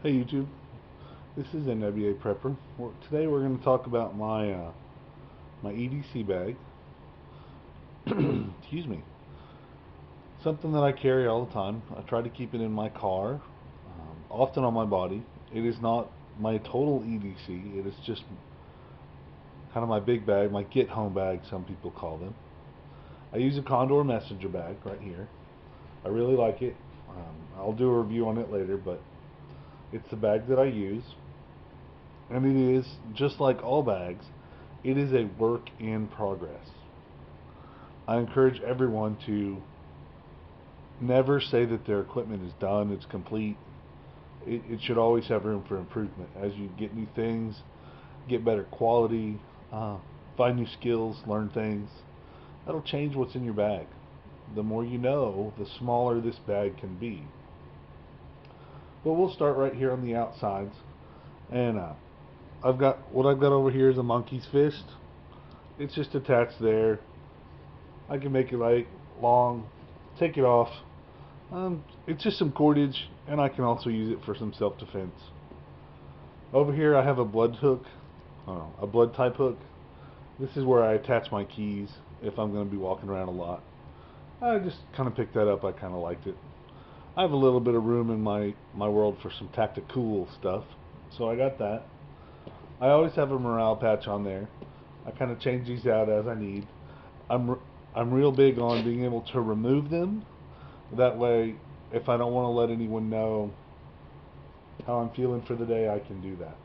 Hey YouTube, this is NWA Prepper. Today we're going to talk about my EDC bag. Excuse me. Something that I carry all the time. I try to keep it in my car, often on my body. It is not my total EDC. It is just kind of my big bag, my get home bag, some people call them. I use a Condor messenger bag right here. I really like it. I'll do a review on it later, but it's the bag that I use. And it is, just like all bags, it is a work in progress. I encourage everyone to never say that their equipment is done, it's complete. It should always have room for improvement. As you get new things, get better quality, find new skills, learn things, that'll change what's in your bag. The more you know, the smaller this bag can be. But we'll start right here on the outsides. And I've got over here is a monkey's fist. It's just attached there. I can make it light, long, take it off. It's just some cordage, and I can also use it for some self-defense. Over here I have a blood hook, a blood type hook. This is where I attach my keys if I'm going to be walking around a lot. I just kind of picked that up. I kind of liked it. I have a little bit of room in my world for some tactical stuff, so I got that. I always have a morale patch on there. I kind of change these out as I need. I'm I'm real big on being able to remove them. That way, if I don't want to let anyone know how I'm feeling for the day, I can do that.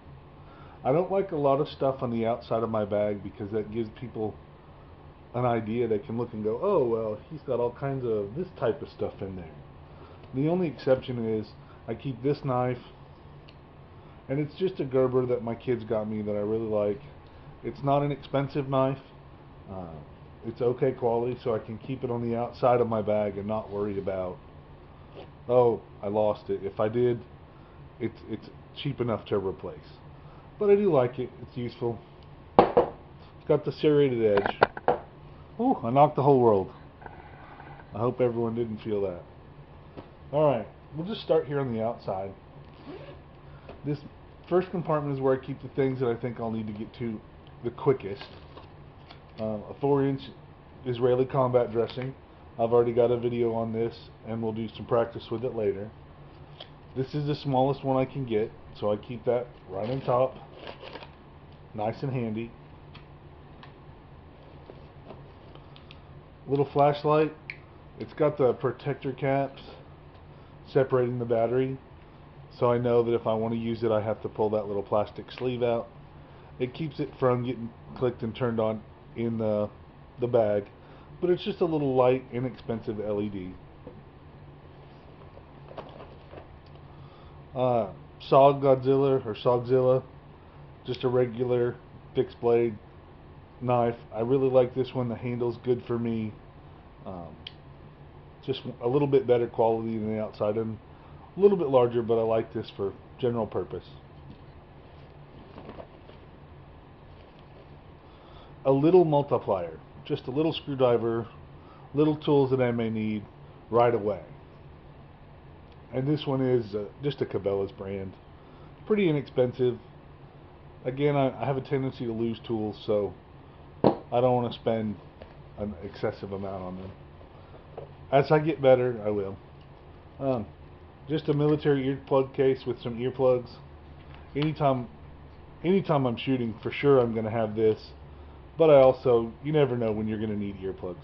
I don't like a lot of stuff on the outside of my bag because that gives people an idea. They can look and go, oh, well, he's got all kinds of this type of stuff in there. The only exception is I keep this knife, and it's just a Gerber that my kids got me that I really like. It's not an expensive knife. Uh, it's okay quality, so I can keep it on the outside of my bag and not worry about, oh, I lost it. If I did, it's cheap enough to replace. But I do like it. It's useful. It's got the serrated edge. Ooh, I knocked the whole world. I hope everyone didn't feel that. Alright, we'll just start here on the outside. This first compartment is where I keep the things that I think I'll need to get to the quickest. A 4-inch Israeli combat dressing. I've already got a video on this, and we'll do some practice with it later. This is the smallest one I can get, so I keep that right on top, nice and handy. Little flashlight. It's got the protector caps separating the battery, so I know that if I want to use it, I have to pull that little plastic sleeve out. It keeps it from getting clicked and turned on in the bag, but it's just a little light, inexpensive LED. Sog Godzilla or Sogzilla, just a regular fixed blade knife. I really like this one. The handle's good for me. Um, just a little bit better quality than the outside, and a little bit larger, but I like this for general purpose. A little multiplier, just a little screwdriver, little tools that I may need right away. And this one is just a Cabela's brand, pretty inexpensive. Again, I have a tendency to lose tools, so I don't want to spend an excessive amount on them. As I get better, I will. Um, just a military earplug case with some earplugs. Anytime, anytime I'm shooting, for sure I'm going to have this. But I also, you never know when you're going to need earplugs.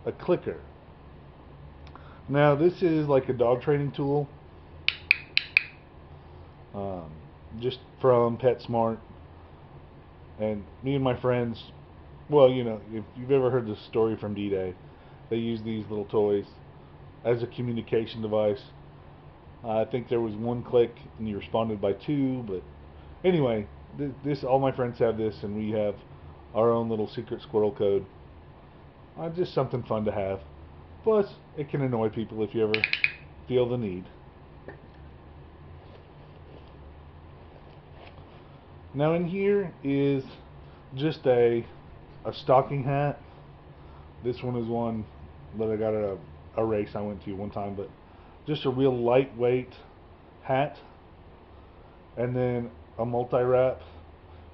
A clicker. Now this is like a dog training tool, um, just from PetSmart. And me and my friends, well, you know, if you've ever heard the story from D-Day, they use these little toys as a communication device. I think there was one click and you responded by two, but anyway, this all my friends have this, and we have our own little secret squirrel code. Just something fun to have. Plus, it can annoy people if you ever feel the need. Now in here is just a stocking hat. This one is one that I got at a race I went to one time, but just a real lightweight hat, and then a multi-wrap.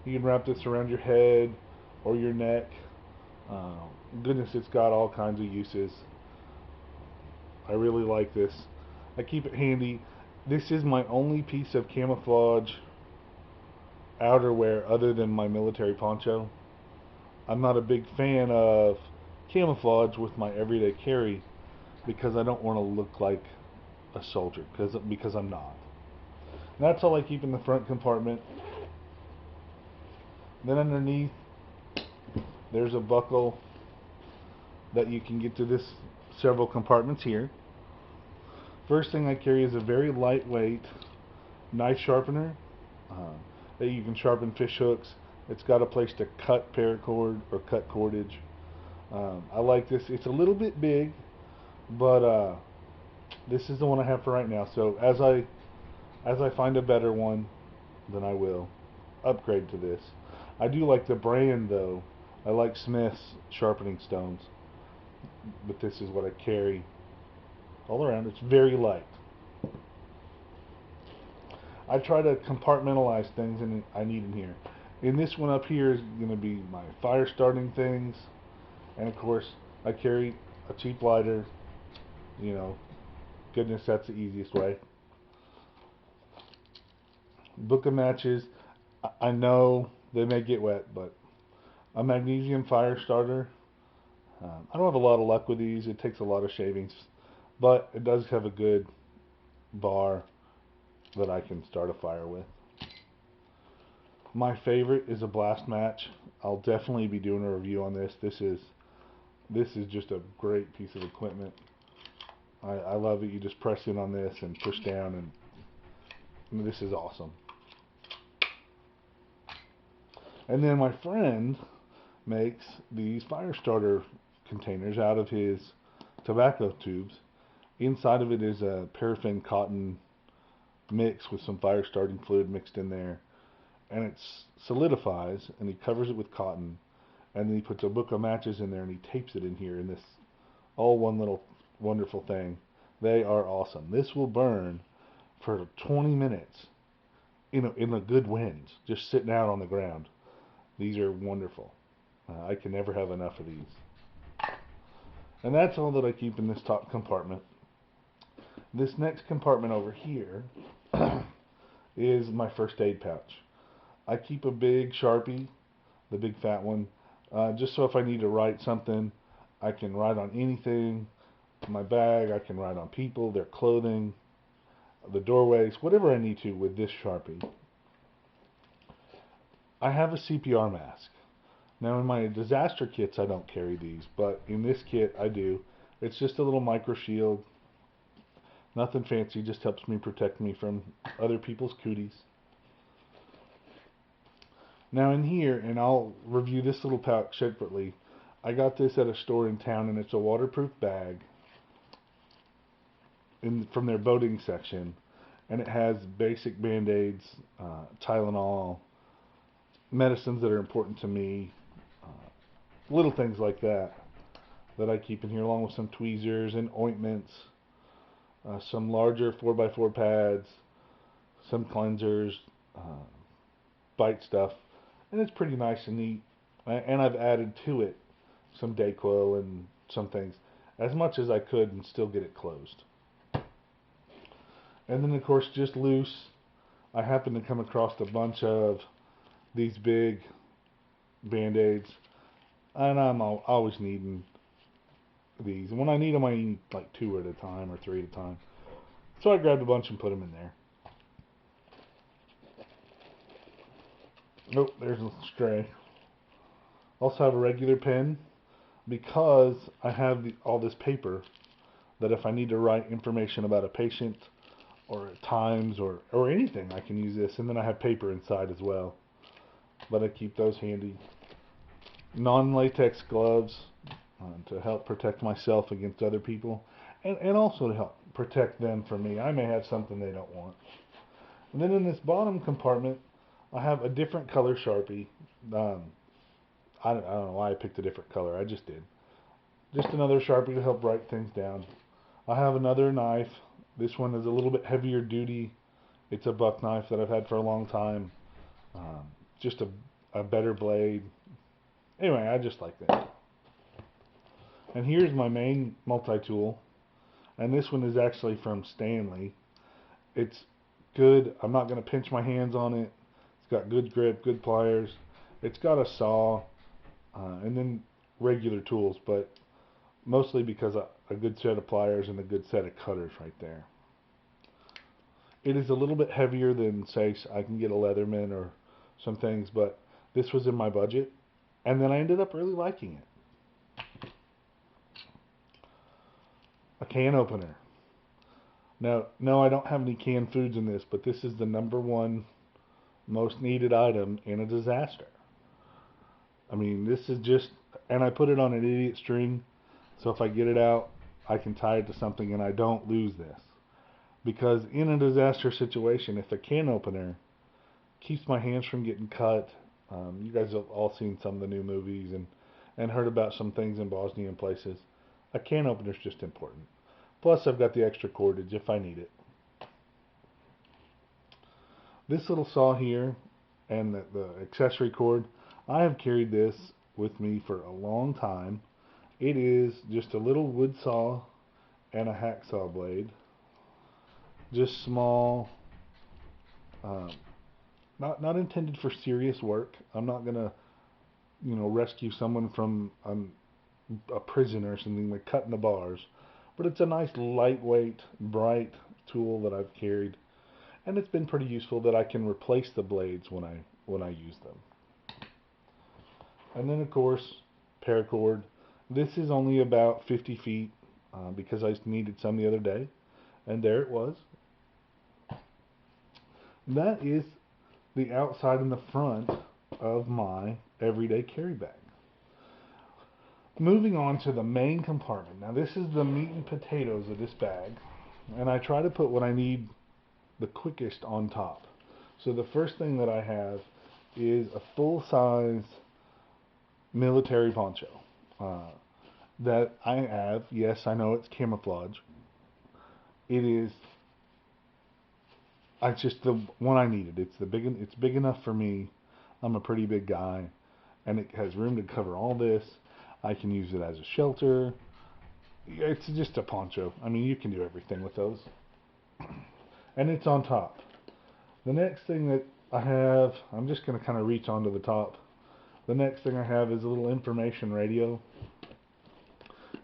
You can wrap this around your head or your neck. Uh, Goodness, it's got all kinds of uses. I really like this. I keep it handy. This is my only piece of camouflage outerwear other than my military poncho. I'm not a big fan of camouflage with my everyday carry because I don't want to look like a soldier because I'm not. And that's all I keep in the front compartment. Then underneath there's a buckle that you can get to this several compartments here. First thing I carry is a very lightweight knife sharpener uh, that you can sharpen fish hooks. It's got a place to cut paracord or cut cordage. I like this. It's a little bit big, but this is the one I have for right now. So as I find a better one, then I will upgrade to this. I do like the brand though. I like Smith's sharpening stones, but this is what I carry all around. It's very light. I try to compartmentalize things and I need in here. In this one up here is going to be my fire starting things, and of course I carry a cheap lighter. You know, goodness, that's the easiest way. Book of matches. I know they may get wet, but a magnesium fire starter. I don't have a lot of luck with these. It takes a lot of shavings, but it does have a good bar that I can start a fire with. My favorite is a blast match. I'll definitely be doing a review on this. This is just a great piece of equipment. I love it. You just press in on this and push down, and I mean, this is awesome. And then my friend makes these fire starter containers out of his tobacco tubes. Inside of it is a paraffin cotton mix with some fire starting fluid mixed in there, and it solidifies, and he covers it with cotton, and then he puts a book of matches in there and he tapes it in here in this all one little wonderful thing. They are awesome. This will burn for 20 minutes in a good wind, just sitting out on the ground. These are wonderful. I can never have enough of these. And that's all that I keep in this top compartment. This next compartment over here is my first aid pouch. I keep a big Sharpie, the big fat one, just so if I need to write something, I can write on anything. My bag, I can write on people, their clothing, the doorways, whatever I need to with this Sharpie. I have a CPR mask. Now in my disaster kits I don't carry these, but in this kit I do. It's just a little micro shield. Nothing fancy, just helps me protect me from other people's cooties. Now in here, and I'll review this little pouch separately, I got this at a store in town, and it's a waterproof bag from their boating section, and it has basic band-aids, Tylenol, medicines that are important to me, little things like that I keep in here, along with some tweezers and ointments, some larger 4x4 pads, some cleansers, bite stuff, and it's pretty nice and neat. And I've added to it some Dayquil and some things, as much as I could, and still get it closed. And then of course, just loose, I happen to come across a bunch of these big band-aids, and I'm always needing these. And when I need them, I need like 2 at a time or 3 at a time. So I grabbed a bunch and put them in there. Nope, there's a stray. Also have a regular pen because I have all this paper that if I need to write information about a patient or at times or anything, I can use this. And then I have paper inside as well, but I keep those handy. Non-latex gloves to help protect myself against other people, and also to help protect them from me. I may have something they don't want. And then in this bottom compartment, I have a different color Sharpie. I don't know why I picked a different color. I just did. Just another Sharpie to help write things down. I have another knife. This one is a little bit heavier duty. It's a buck knife that I've had for a long time. Um, just a better blade. Anyway, I just like that. And here's my main multi-tool. And this one is actually from Stanley. It's good. I'm not going to pinch my hands on it. It's got good grip, good pliers. It's got a saw, and then regular tools, but mostly because a good set of pliers and a good set of cutters right there. It is a little bit heavier than, say, I can get a Leatherman or some things, but this was in my budget, and then I ended up really liking it. A can opener. Now, no, I don't have any canned foods in this, but this is the number one most needed item in a disaster. I mean, this is just, and I put it on an idiot string, so if I get it out, I can tie it to something and I don't lose this. Because in a disaster situation, if a can opener keeps my hands from getting cut, you guys have all seen some of the new movies and heard about some things in Bosnia and places. A can opener is just important. Plus, I've got the extra cordage if I need it. This little saw here and the accessory cord, I have carried this with me for a long time. It is just a little wood saw and a hacksaw blade. Just small, um, not intended for serious work. I'm not gonna, rescue someone from a prison or something like cutting the bars. But it's a nice lightweight, bright tool that I've carried, and it's been pretty useful that I can replace the blades when I use them. And then of course, paracord. This is only about 50 feet because I needed some the other day, and there it was. That is the outside and the front of my everyday carry bag. Moving on to the main compartment. Now this is the meat and potatoes of this bag, and I try to put what I need the quickest on top. So the first thing that I have is a full-size military poncho that I have. Yes, I know it's camouflage. It is. It's just the one I needed. It's big enough for me. I'm a pretty big guy, and it has room to cover all this. I can use it as a shelter. It's just a poncho. I mean, you can do everything with those. And it's on top. The next thing that I have, I'm just going to kind of reach onto the top. The next thing I have is a little information radio.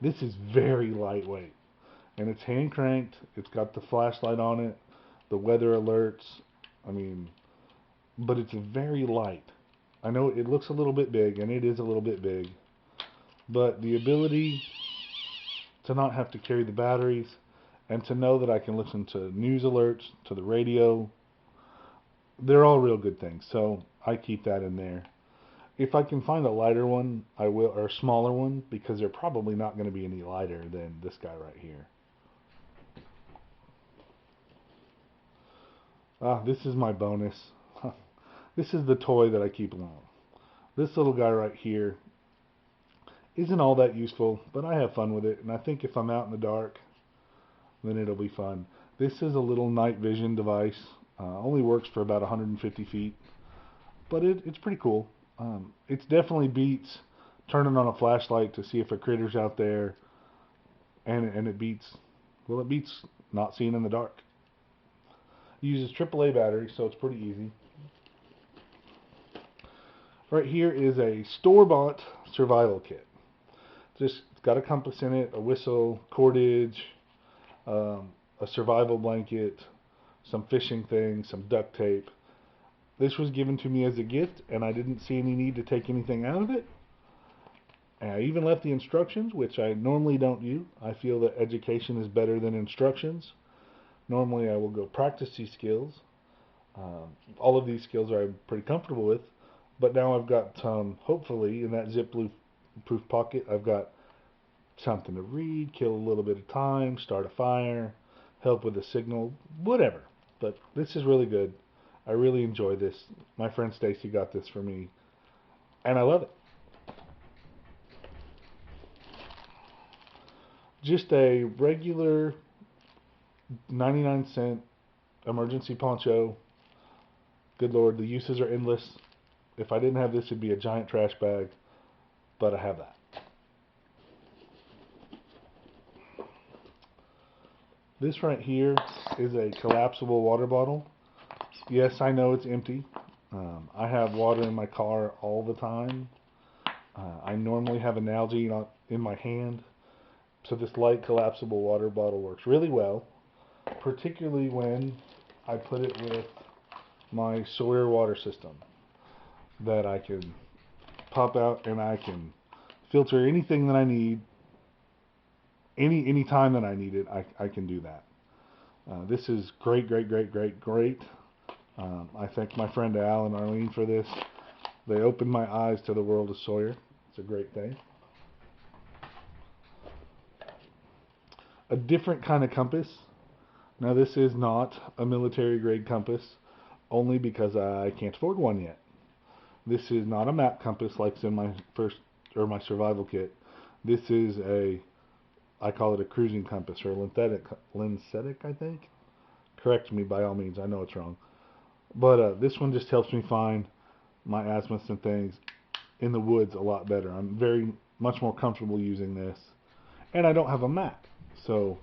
This is very lightweight, and it's hand cranked. It's got the flashlight on it, the weather alerts. I mean, but it's very light. I know it looks a little bit big, and it is a little bit big, but the ability to not have to carry the batteries and to know that I can listen to news alerts, to the radio, they're all real good things. So I keep that in there. If I can find a lighter one, I will, or a smaller one, because they're probably not going to be any lighter than this guy right here. This is my bonus. This is the toy that I keep along. This little guy right here isn't all that useful, but I have fun with it, and I think if I'm out in the dark, then it'll be fun. This is a little night vision device. Only works for about 150 feet, but it's pretty cool. It definitely beats turning on a flashlight to see if a critter's out there, and it beats not seeing in the dark. It uses AAA batteries, so it's pretty easy. Right here is a store-bought survival kit. It's got a compass in it, a whistle, cordage, a survival blanket, some fishing things, some duct tape. This was given to me as a gift, and I didn't see any need to take anything out of it. And I even left the instructions, which I normally don't do. I feel that education is better than instructions. Normally I will go practice these skills. All of these skills I'm pretty comfortable with, but now I've got, hopefully, in that zip-proof pocket, I've got something to read, kill a little bit of time, start a fire, help with a signal, whatever. But this is really good. I really enjoy this. My friend Stacy got this for me, and I love it. just a regular 99-cent emergency poncho. Good Lord, the uses are endless. If I didn't have this, it'd be a giant trash bag, but I have that. This right here is a collapsible water bottle. Yes, I know it's empty. I have water in my car all the time. I normally have an Nalgene in my hand, so this light collapsible water bottle works really well, particularly when I put it with my Sawyer water system that I can pop out and I can filter anything that I need, any time that I need it. I can do that. This is great, great, great, great, great. I thank my friend Al and Arlene for this. They opened my eyes to the world of Sawyer. It's a great thing. A different kind of compass. Now this is not a military grade compass, only because I can't afford one yet. This is not a map compass like in my first or my survival kit. This is I call it a cruising compass, or lensetic, I think. Correct me by all means, I know it's wrong. But this one just helps me find my azimuths and things in the woods a lot better. I'm very much more comfortable using this. And I don't have a map, so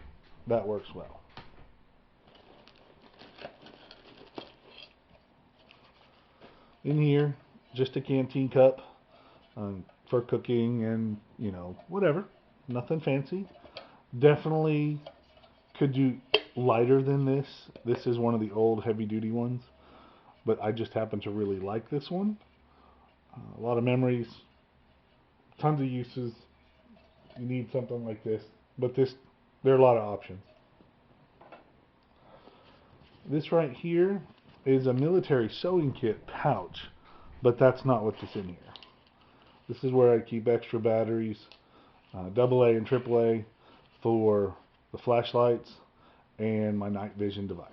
that works well. In here, just a canteen cup for cooking and, whatever. Nothing fancy. Definitely could do lighter than this. This is one of the old heavy duty ones, but I just happen to really like this one. A lot of memories, tons of uses. You need something like this, but there are a lot of options. This right here is a military sewing kit pouch, but that's not what's in here. This is where I keep extra batteries, AA and AAA for the flashlights and my night vision device.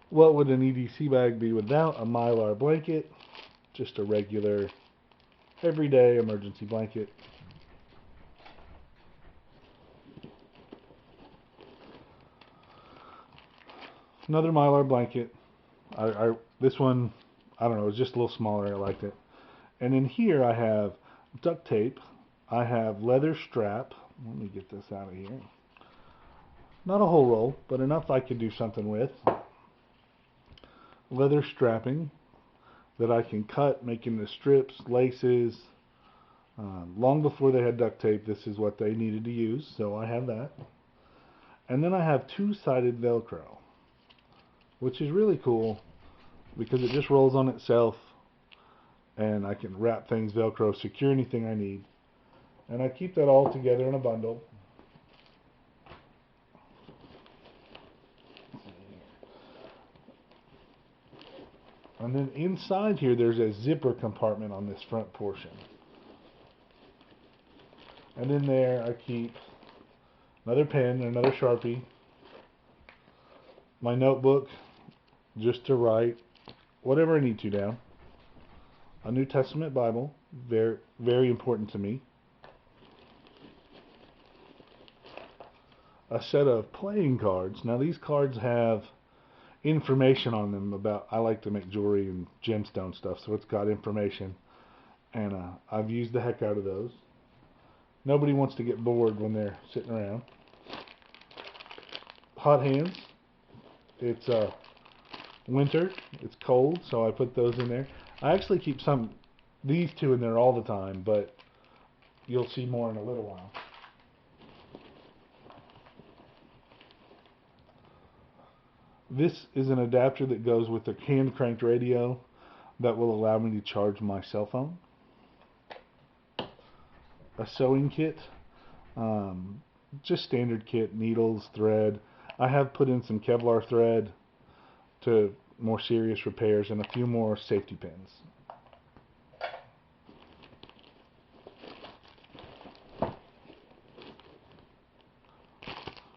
What would an EDC bag be without a Mylar blanket? Just a regular, everyday emergency blanket. Another Mylar blanket. This one, I don't know, it's just a little smaller. I liked it. And in here I have duct tape. I have leather strap. Let me get this out of here. Not a whole roll, but enough I could do something with. Leather strapping that I can cut, making the strips, laces. Long before they had duct tape, this is what they needed to use, so I have that. And then I have two-sided Velcro, which is really cool because it just rolls on itself, and I can wrap things Velcro, secure anything I need. And I keep that all together in a bundle. And then inside here, there's a zipper compartment on this front portion. And in there, I keep another pen, another Sharpie, my notebook, just to write whatever I need to down, a New Testament Bible, very, very important to me, a set of playing cards. Now these cards have information on them about, I like to make jewelry and gemstone stuff, so it's got information, and I've used the heck out of those. Nobody wants to get bored when they're sitting around. Hot hands. It's winter, it's cold, so I put those in there. I actually keep these two in there all the time, but you'll see more in a little while. This is an adapter that goes with the hand cranked radio that will allow me to charge my cell phone. A sewing kit, just standard kit, needles, thread. I have put in some Kevlar thread to more serious repairs and a few more safety pins.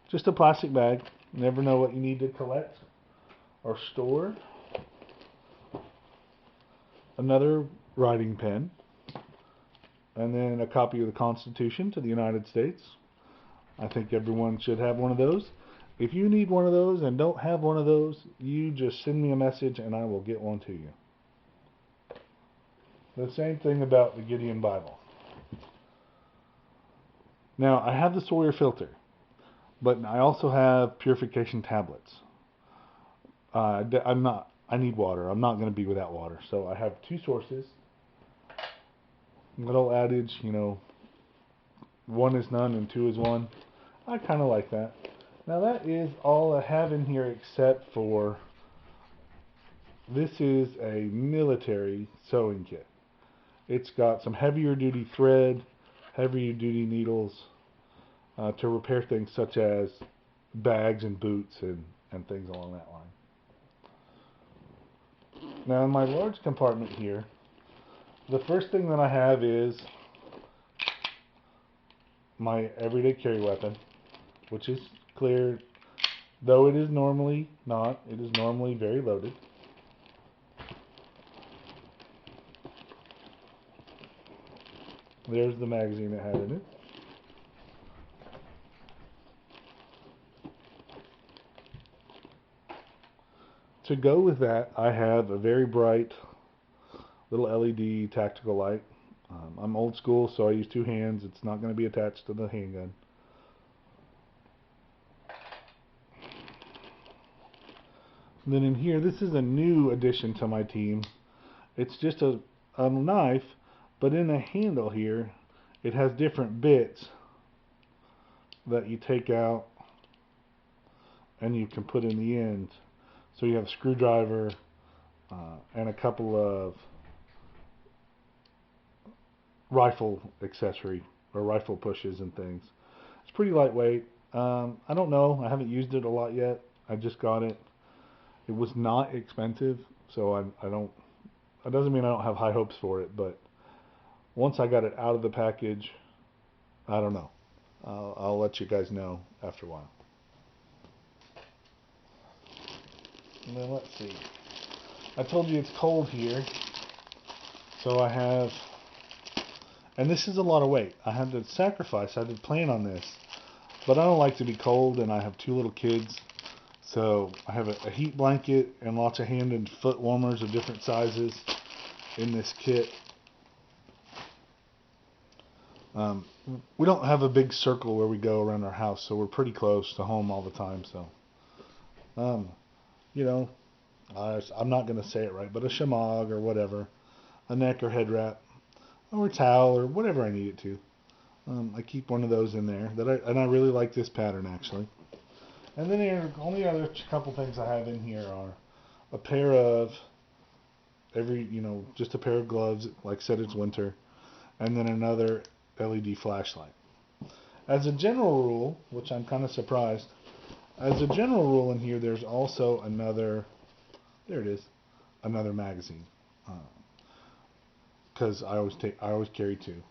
Just a plastic bag. You never know what you need to collect or store. Another writing pen. and then a copy of the Constitution to the United States. I think everyone should have one of those. If you need one of those and don't have one of those, you just send me a message and I will get one to you. The same thing about the Gideon Bible. Now, I have the Sawyer filter, but I also have purification tablets. I need water. I'm not going to be without water. So I have two sources. Little adage, one is none and two is one. I kind of like that. Now that is all I have in here except for this is a military sewing kit. It's got some heavier duty thread, heavier duty needles to repair things such as bags and boots and things along that line. Now in my large compartment here, the first thing that I have is my everyday carry weapon, which is clear, though it is normally not. It is normally very loaded. There's the magazine it had in it. To go with that, I have a very bright little LED tactical light. I'm old school, so I use two hands. It's not going to be attached to the handgun. And then in here, this is a new addition to my team. It's just a knife, but in a handle here, it has different bits that you take out and you can put in the end. So you have a screwdriver and a couple of rifle accessory or rifle pushes and things. It's pretty lightweight. I don't know. I haven't used it a lot yet. I just got it. It was not expensive, so I don't. That doesn't mean I don't have high hopes for it, but once I got it out of the package, I don't know. I'll let you guys know after a while. And then let's see. I told you it's cold here, so I have, and this is a lot of weight. I had to sacrifice. I did plan on this, but I don't like to be cold, and I have two little kids, so I have a heat blanket and lots of hand and foot warmers of different sizes in this kit. We don't have a big circle where we go around our house, so we're pretty close to home all the time. So, I'm not going to say it right, but a shamag or whatever, a neck or head wrap, or a towel or whatever I need it to. I keep one of those in there, and I really like this pattern actually. And then the only other couple things I have in here are a pair of just a pair of gloves. Like I said, it's winter, and then another LED flashlight. As a general rule, which I'm kind of surprised, as a general rule in here, there's also another. There it is, another magazine. Because I always carry two.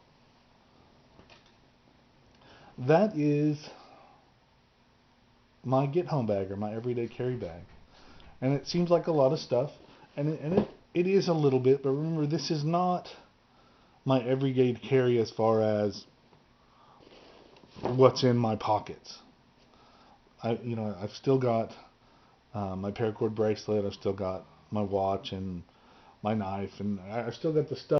That is my get home bag or my everyday carry bag, and it seems like a lot of stuff, and it is a little bit. But remember, this is not my everyday carry as far as what's in my pockets. I've still got my paracord bracelet. I've still got my watch and my knife, and I've still got the stuff